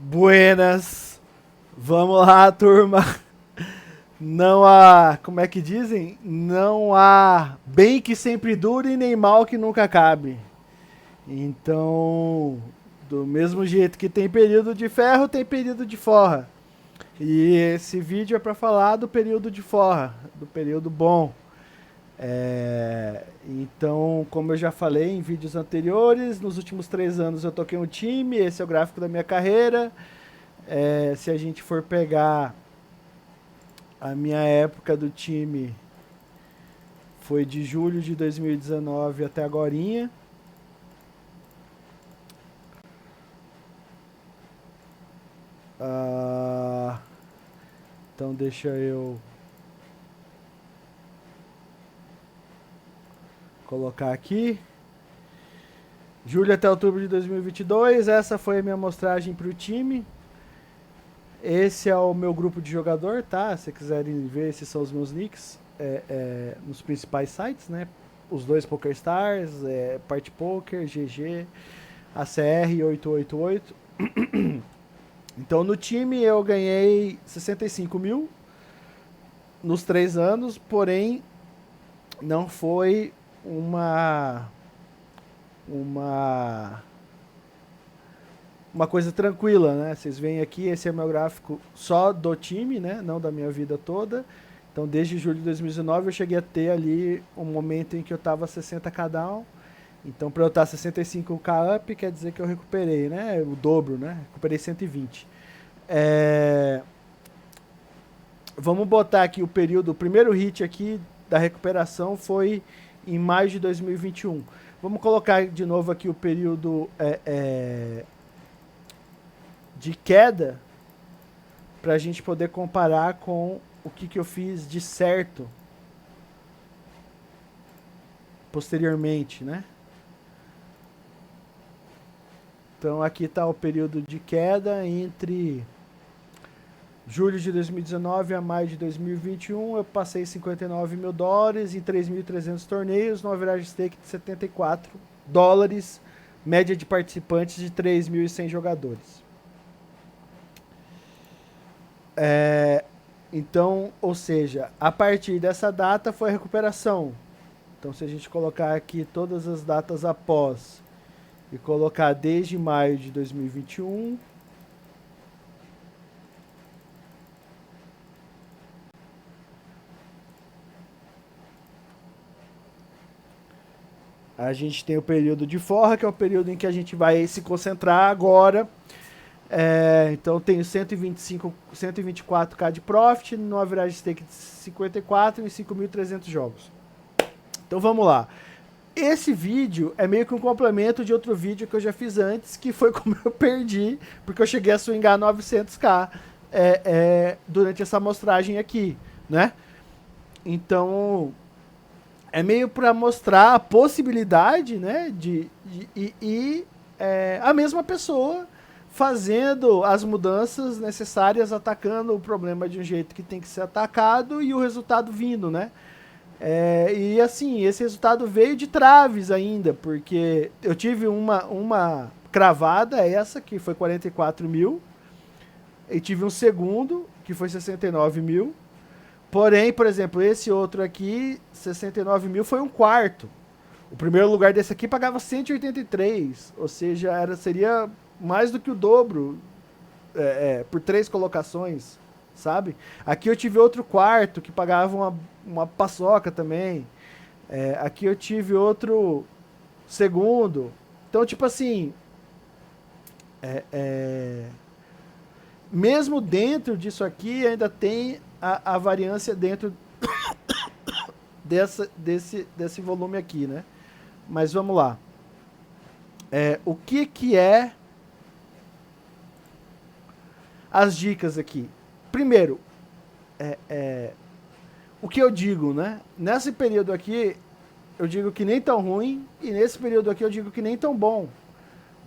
Buenas. Vamos lá, turma. Não há, como é que dizem? Não há bem que sempre dure, nem mal que nunca acabe. Então, do mesmo jeito que tem período de ferro, tem período de forra. E esse vídeo é para falar do período de forra, do período bom. Então, como eu já falei em vídeos anteriores, nos últimos 3 anos eu toquei um time, esse é o gráfico da minha carreira. Se a gente for pegar a minha época do time, foi de julho de 2019 até agorinha. Então deixa eu colocar aqui. Julho até outubro de 2022, essa foi a minha amostragem para o time. Esse é o meu grupo de jogador, tá? Se quiserem ver, esses são os meus nicks nos principais sites, né? Os dois PokerStars, Party Poker, GG, ACR 888. Então no time eu ganhei 65 mil nos 3 anos, porém não foi uma coisa tranquila, né? Vocês veem aqui, esse é meu gráfico só do time, né? Não da minha vida toda. Então, desde julho de 2019, eu cheguei a ter ali um momento em que eu estava 60k down. Então, para eu estar 65k up, quer dizer que eu recuperei, né? O dobro, né? Recuperei 120. Vamos botar aqui o período. O primeiro hit aqui da recuperação foi em maio de 2021. Vamos colocar de novo aqui o período de queda para a gente poder comparar com o que eu fiz de certo posteriormente, né? Então aqui está o período de queda entre julho de 2019 a maio de 2021. Eu passei 59 mil dólares em 3.300 torneios, numa average stake de 74 dólares, média de participantes de 3.100 jogadores. Então, ou seja, a partir dessa data foi a recuperação. Então, se a gente colocar aqui todas as datas após e colocar desde maio de 2021, a gente tem o período de forra, que é o período em que a gente vai se concentrar agora. Então tenho 124k de profit, no average stake de 54 em 5.300 jogos. Então vamos lá. Esse vídeo é meio que um complemento de outro vídeo que eu já fiz antes, que foi como eu perdi, porque eu cheguei a swingar 900k durante essa amostragem aqui, né? Então é meio para mostrar a possibilidade, né, de a mesma pessoa fazendo as mudanças necessárias, atacando o problema de um jeito que tem que ser atacado e o resultado vindo, né? E assim, esse resultado veio de traves ainda, porque eu tive uma cravada, essa que foi 44 mil, e tive um segundo, que foi 69 mil. Porém, por exemplo, esse outro aqui, 69 mil, foi um quarto. O primeiro lugar desse aqui pagava 183, ou seja, seria mais do que o dobro por 3 colocações, sabe? Aqui eu tive outro quarto que pagava uma paçoca também. Aqui eu tive outro segundo. Então, tipo assim, mesmo dentro disso aqui, ainda tem a variância dentro desse volume aqui, né? Mas vamos lá. O que é as dicas aqui? Primeiro, o que eu digo, né? Nesse período aqui, eu digo que nem tão ruim, e nesse período aqui eu digo que nem tão bom.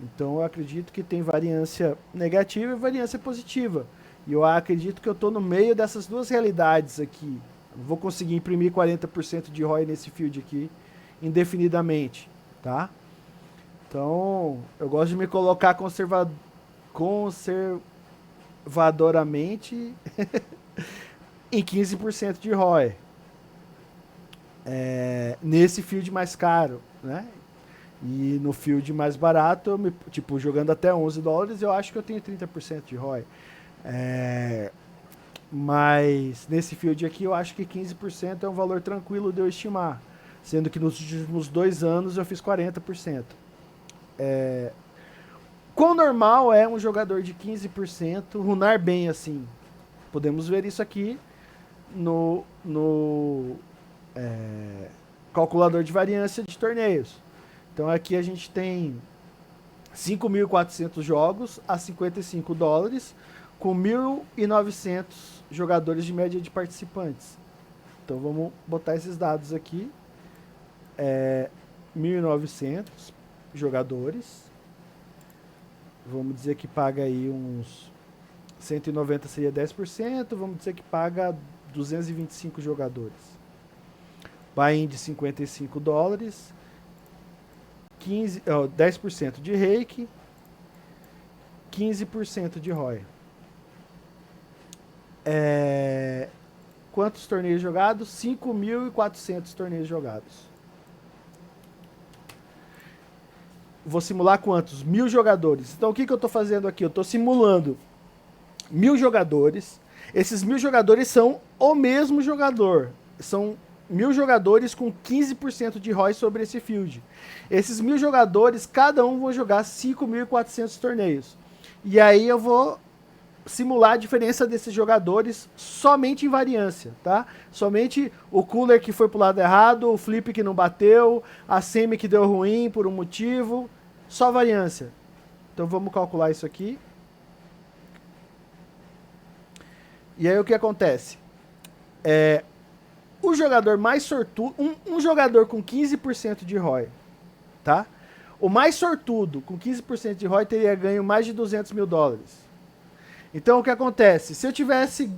Então eu acredito que tem variância negativa e variância positiva. E eu acredito que eu estou no meio dessas duas realidades aqui. Eu vou conseguir imprimir 40% de ROI nesse field aqui indefinidamente, tá? Então, eu gosto de me colocar conservadoramente em 15% de ROI. Nesse field mais caro, né? E no field mais barato, tipo, jogando até $11, eu acho que eu tenho 30% de ROI. Mas nesse field aqui eu acho que 15% é um valor tranquilo de eu estimar. Sendo que nos últimos 2 anos eu fiz 40%. Quão normal é um jogador de 15% runar bem assim? Podemos ver isso aqui no calculador de variância de torneios. Então aqui a gente tem 5.400 jogos a $55, com 1.900 jogadores de média de participantes. Então vamos botar esses dados aqui. 1.900 jogadores. Vamos dizer que paga aí uns 190 seria 10%. Vamos dizer que paga 225 jogadores. Buy-in de $55. 10% de rake. 15% de ROI. Quantos torneios jogados? 5.400 torneios jogados. Vou simular quantos? 1.000 jogadores. Então o que eu estou fazendo aqui? Eu estou simulando 1.000 jogadores. Esses 1.000 jogadores são o mesmo jogador. São 1.000 jogadores com 15% de ROI sobre esse field. Esses 1.000 jogadores, cada um vão jogar 5.400 torneios. E aí eu vou simular a diferença desses jogadores somente em variância, tá? Somente o cooler que foi pro lado errado, o flip que não bateu, a semi que deu ruim por um motivo, só variância. Então vamos calcular isso aqui. E aí o que acontece? O jogador mais sortudo, um jogador com 15% de ROI, tá? O mais sortudo com 15% de ROI teria ganho mais de $200 mil. Então o que acontece? Se eu tivesse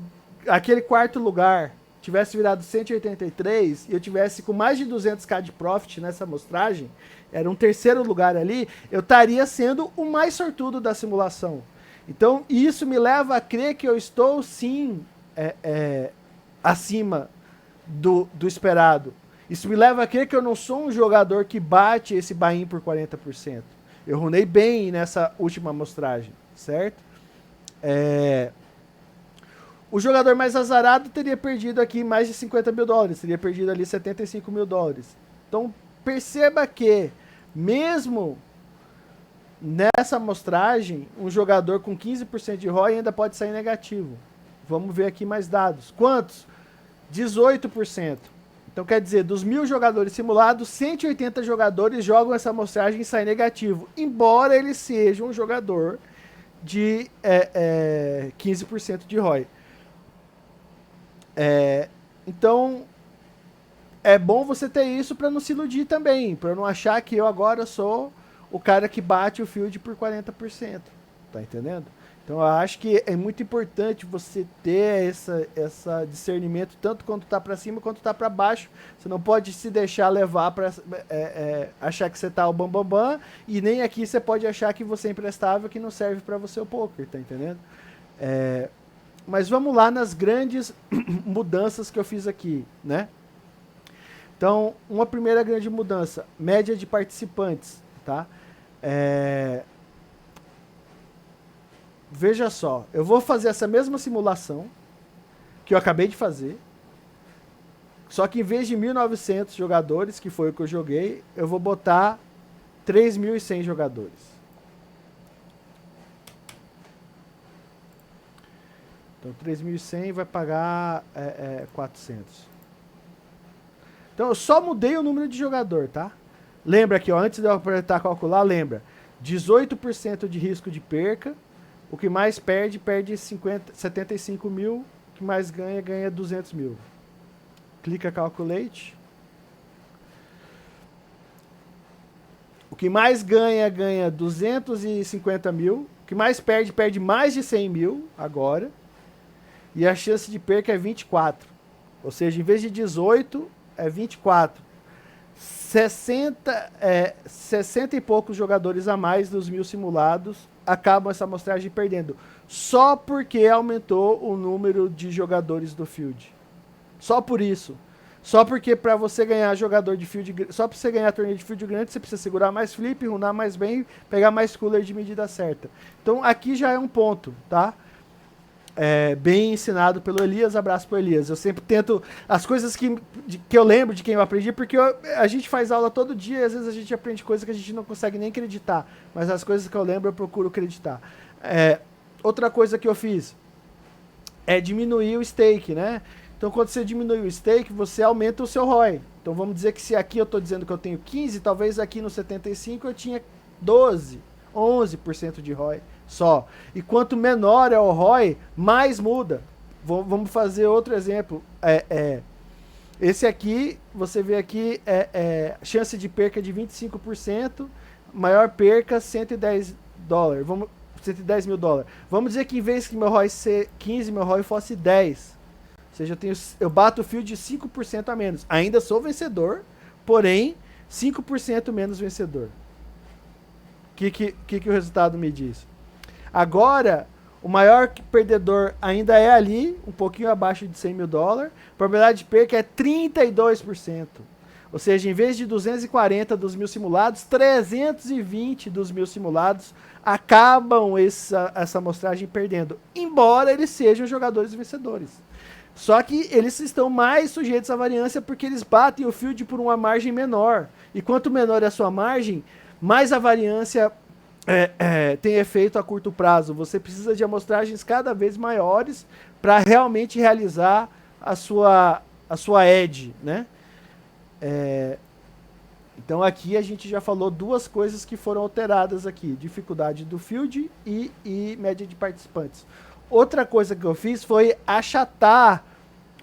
aquele quarto lugar, tivesse virado 183 e eu tivesse com mais de 200k de profit nessa amostragem, era um terceiro lugar ali, eu estaria sendo o mais sortudo da simulação. Então isso me leva a crer que eu estou sim acima do esperado. Isso me leva a crer que eu não sou um jogador que bate esse buy-in por 40%. Eu runei bem nessa última amostragem, certo? O jogador mais azarado teria perdido aqui mais de $50 mil, teria perdido ali $75 mil. Então perceba que mesmo nessa amostragem, um jogador com 15% de ROI ainda pode sair negativo. Vamos ver aqui mais dados. Quantos? 18%. Então quer dizer, dos 1.000 jogadores simulados, 180 jogadores jogam essa amostragem e saem negativo, embora ele seja um jogador de 15% de ROI. Então é bom você ter isso para não se iludir também, para não achar que eu agora sou o cara que bate o field por 40%. Tá entendendo? Então eu acho que é muito importante você ter essa discernimento tanto quando tá para cima quanto tá para baixo. Você não pode se deixar levar para achar que você tá o bambambam, e nem aqui você pode achar que você é imprestável, que não serve para você o poker, tá entendendo? Mas vamos lá nas grandes mudanças que eu fiz aqui, né? Então, uma primeira grande mudança, média de participantes, tá? Veja só, eu vou fazer essa mesma simulação que eu acabei de fazer, só que em vez de 1.900 jogadores, que foi o que eu joguei, eu vou botar 3.100 jogadores. Então 3.100 vai pagar 400. Então eu só mudei o número de jogador, tá? Lembra aqui, ó, antes de eu apertar calcular, lembra, 18% de risco de perca. O que mais perde 75 mil. O que mais ganha 200 mil. Clica Calculate. O que mais ganha 250 mil. O que mais perde mais de 100 mil agora. E a chance de perca é 24. Ou seja, em vez de 18, é 24. 60 e poucos jogadores a mais dos 1.000 simulados acabam essa amostragem perdendo. Só porque aumentou o número de jogadores do field. Só por isso. Só porque para você ganhar jogador de field, só para você ganhar torneio de field grande, você precisa segurar mais flip, runar mais bem, pegar mais cooler de medida certa. Então aqui já é um ponto, tá? Bem ensinado pelo Elias, abraço pro Elias. Eu sempre tento, as coisas que eu lembro de quem eu aprendi, porque a gente faz aula todo dia e às vezes a gente aprende coisas que a gente não consegue nem acreditar, mas as coisas que eu lembro eu procuro acreditar. Outra coisa que eu fiz é diminuir o stake, né? Então quando você diminui o stake, você aumenta o seu ROI. Então vamos dizer que se aqui eu estou dizendo que eu tenho 15, talvez aqui no 75 eu tinha 12, 11% de ROI só. E quanto menor é o ROI, mais muda. Vamos fazer outro exemplo. Esse aqui, você vê aqui, chance de perca de 25%, maior perca, $110. 110 mil dólares. Vamos dizer que em vez que meu ROI ser 15, meu ROI fosse 10. Ou seja, eu bato o field de 5% a menos. Ainda sou vencedor, porém 5% menos vencedor. O que o resultado me diz? Agora, o maior perdedor ainda é ali, um pouquinho abaixo de 100 mil dólares. A probabilidade de perca é 32%. Ou seja, em vez de 240 dos mil simulados, 320 dos mil simulados acabam essa amostragem perdendo. Embora eles sejam jogadores vencedores. Só que eles estão mais sujeitos à variância porque eles batem o field por uma margem menor. E quanto menor é a sua margem, mais a variância tem efeito a curto prazo. Você precisa de amostragens cada vez maiores para realmente realizar a sua edge, né? Então aqui a gente já falou duas coisas que foram alteradas aqui. Dificuldade do field e média de participantes. Outra coisa que eu fiz foi achatar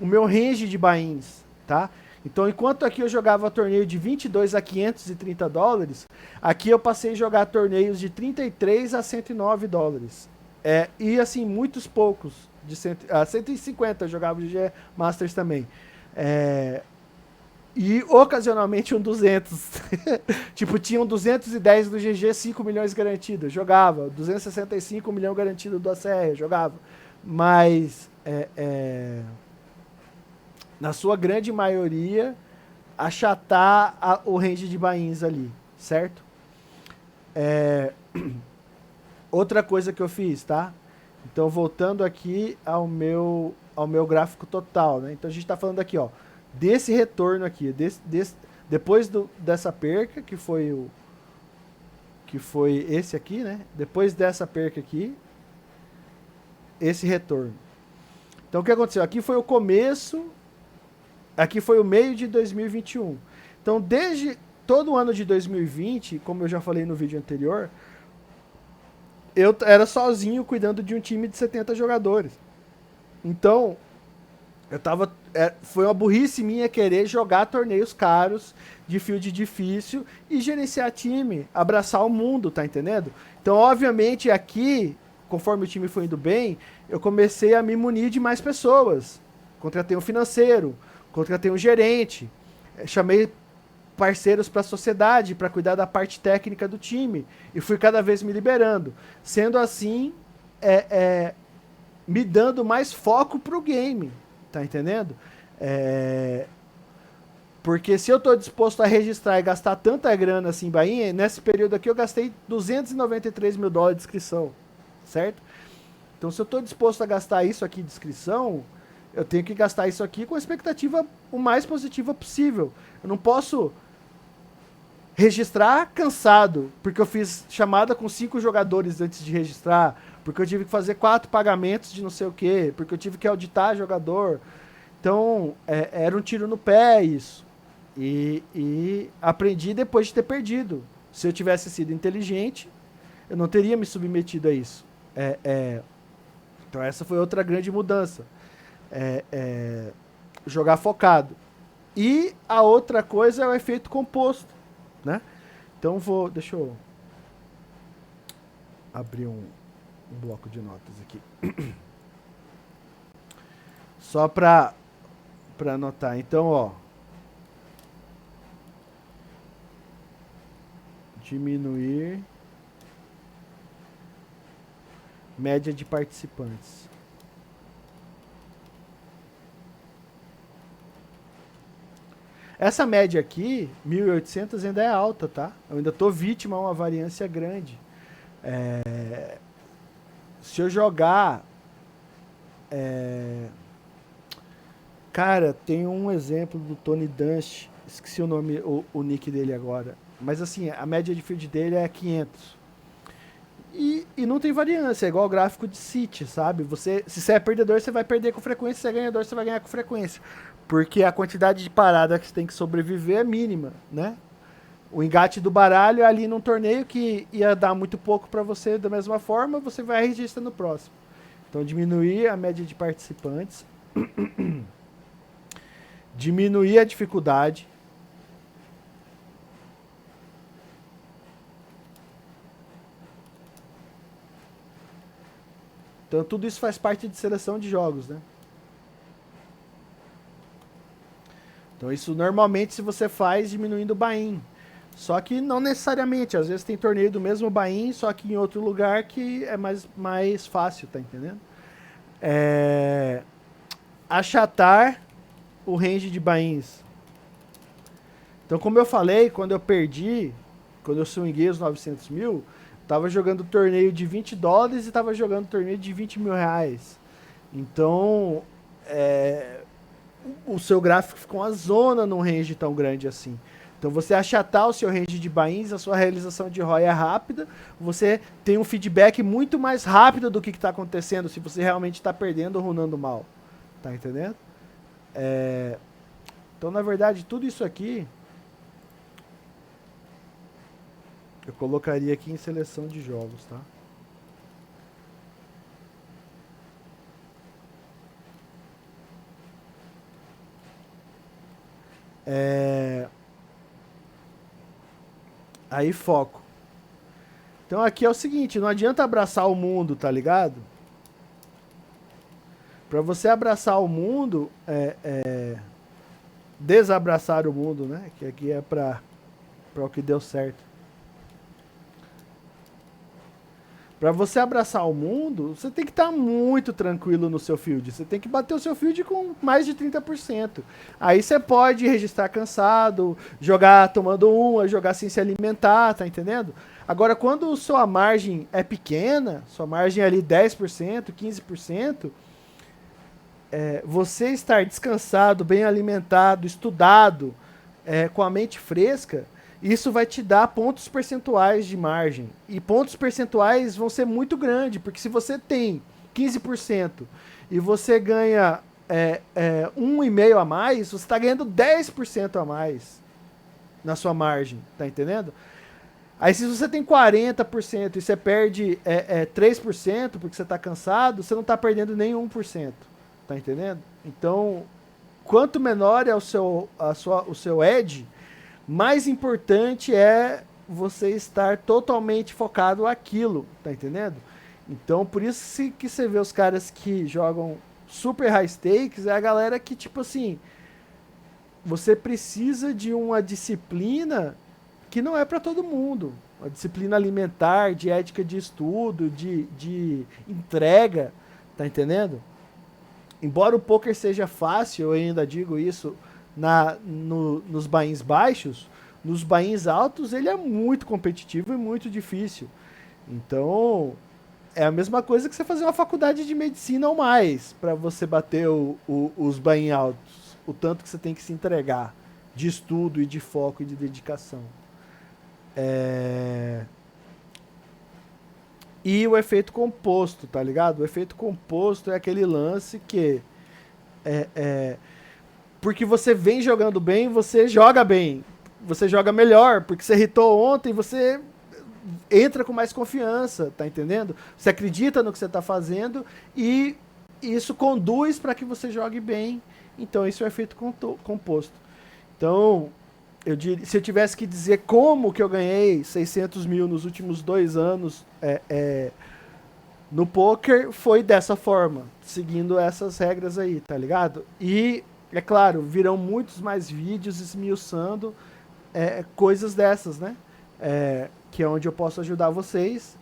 o meu range de buy-ins, tá? Então, enquanto aqui eu jogava torneio de 22 a 530 dólares, aqui eu passei a jogar torneios de 33 a 109 dólares. E assim, muitos poucos, de 150 eu jogava de GG Masters também. E ocasionalmente um 200. Tipo, tinha um 210 do GG, 5 milhões garantido. Jogava. 265 milhões garantido do ACR. Jogava. Mas, na sua grande maioria, achatar o range de buy-ins ali. Certo? Outra coisa que eu fiz, tá? Então, voltando aqui ao meu gráfico total, né? Então, a gente está falando aqui, ó. Desse retorno aqui, depois dessa perca, que foi esse aqui, né? Depois dessa perca aqui, esse retorno. Então o que aconteceu? Aqui foi o começo, aqui foi o meio de 2021. Então desde todo o ano de 2020, como eu já falei no vídeo anterior, eu era sozinho cuidando de um time de 70 jogadores. Então, foi uma burrice minha querer jogar torneios caros, de field difícil e gerenciar time, abraçar o mundo, tá entendendo? Então, obviamente, aqui, conforme o time foi indo bem, eu comecei a me munir de mais pessoas. Contratei um financeiro, contratei um gerente, chamei parceiros para a sociedade, para cuidar da parte técnica do time, e fui cada vez me liberando. Sendo assim, me dando mais foco pro game. Tá entendendo? Porque se eu tô disposto a registrar e gastar tanta grana assim em Bahia, nesse período aqui eu gastei 293 mil dólares de inscrição, certo? Então se eu tô disposto a gastar isso aqui de inscrição, eu tenho que gastar isso aqui com a expectativa o mais positiva possível. Eu não posso registrar cansado, porque eu fiz chamada com 5 jogadores antes de registrar, porque eu tive que fazer 4 pagamentos de não sei o que, porque eu tive que auditar jogador. Então, era um tiro no pé isso. E aprendi depois de ter perdido. Se eu tivesse sido inteligente, eu não teria me submetido a isso. Então, essa foi outra grande mudança. Jogar focado. E a outra coisa é o efeito composto, né? Então, deixa eu abrir um bloco de notas aqui. Só para anotar. Então, ó. Diminuir Média de participantes. Essa média aqui, 1.800, ainda é alta, tá? Eu ainda tô vítima a uma variância grande. Se eu jogar... Cara, tem um exemplo do Tony Dunst, esqueci o nome, o nick dele agora. Mas assim, a média de field dele é 500. E não tem variância, é igual o gráfico de City, sabe? Se você é perdedor, você vai perder com frequência, se você é ganhador, você vai ganhar com frequência. Porque a quantidade de parada que você tem que sobreviver é mínima, né? O engate do baralho é ali num torneio que ia dar muito pouco para você da mesma forma, você vai registrar no próximo. Então diminuir a média de participantes, diminuir a dificuldade. Então tudo isso faz parte de seleção de jogos, né? Então isso normalmente se você faz diminuindo o buy-in. Só que não necessariamente, às vezes tem torneio do mesmo buy-in, só que em outro lugar que é mais fácil, tá entendendo? Achatar o range de buy-ins. Então como eu falei, quando eu swinguei os 900 mil, tava jogando torneio de $20 e tava jogando torneio de R$20 mil. Então, o seu gráfico ficou uma zona num range tão grande assim. Então você achatar o seu range de buy-ins, a sua realização de ROI é rápida, você tem um feedback muito mais rápido do que está acontecendo, se você realmente está perdendo ou runando mal. Tá entendendo? Então, na verdade, tudo isso aqui eu colocaria aqui em seleção de jogos, tá? Aí foco. Então aqui é o seguinte, não adianta abraçar o mundo, tá ligado? Pra você abraçar o mundo, desabraçar o mundo, né? Que aqui é pra o que deu certo. Pra você abraçar o mundo, você tem que estar muito tranquilo no seu field. Você tem que bater o seu field com mais de 30%. Aí você pode registrar cansado, jogar tomando uma, jogar sem se alimentar, tá entendendo? Agora, quando sua margem é pequena, sua margem é ali 10%, 15%, você estar descansado, bem alimentado, estudado, com a mente fresca, isso vai te dar pontos percentuais de margem. E pontos percentuais vão ser muito grandes, porque se você tem 15% e você ganha 1,5% a mais, você está ganhando 10% a mais na sua margem, tá entendendo? Aí se você tem 40% e você perde 3% porque você está cansado, você não está perdendo nem 1%, tá entendendo? Então, quanto menor é o seu edge, mais importante é você estar totalmente focado naquilo, tá entendendo? Então, por isso que você vê os caras que jogam super high stakes, é a galera que, tipo assim, você precisa de uma disciplina que não é para todo mundo. Uma disciplina alimentar, de ética de estudo, de entrega, tá entendendo? Embora o poker seja fácil, eu ainda digo isso, nos buy-ins baixos, nos buy-ins altos ele é muito competitivo e muito difícil. Então, é a mesma coisa que você fazer uma faculdade de medicina ou mais, para você bater os buy-in altos. O tanto que você tem que se entregar de estudo e de foco e de dedicação. E o efeito composto, tá ligado? O efeito composto é aquele lance que porque você vem jogando bem, você joga bem. Você joga melhor, porque você hitou ontem, você entra com mais confiança, tá entendendo? Você acredita no que você tá fazendo e isso conduz para que você jogue bem. Então, isso é o efeito composto. Então, se eu tivesse que dizer como que eu ganhei 600 mil nos últimos 2 anos no poker, foi dessa forma, seguindo essas regras aí, tá ligado? E, é claro, virão muitos mais vídeos esmiuçando coisas dessas, né? Que é onde eu posso ajudar vocês.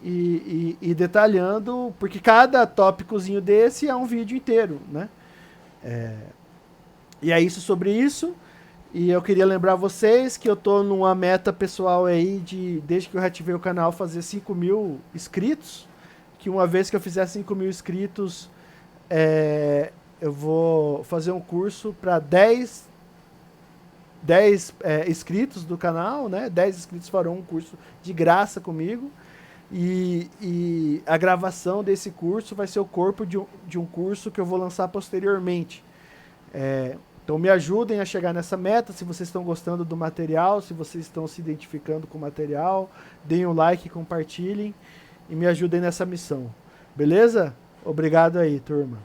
e detalhando, porque cada tópicozinho desse é um vídeo inteiro, né? E é isso sobre isso. E eu queria lembrar vocês que eu tô numa meta pessoal aí desde que eu reativei o canal, fazer 5.000 inscritos. Que uma vez que eu fizer 5.000 inscritos, eu vou fazer um curso para 10 inscritos do canal, né? 10 inscritos farão um curso de graça comigo. E a gravação desse curso vai ser o corpo de um curso que eu vou lançar posteriormente. Então me ajudem a chegar nessa meta, se vocês estão gostando do material, se vocês estão se identificando com o material, deem um like, compartilhem e me ajudem nessa missão. Beleza? Obrigado aí, turma.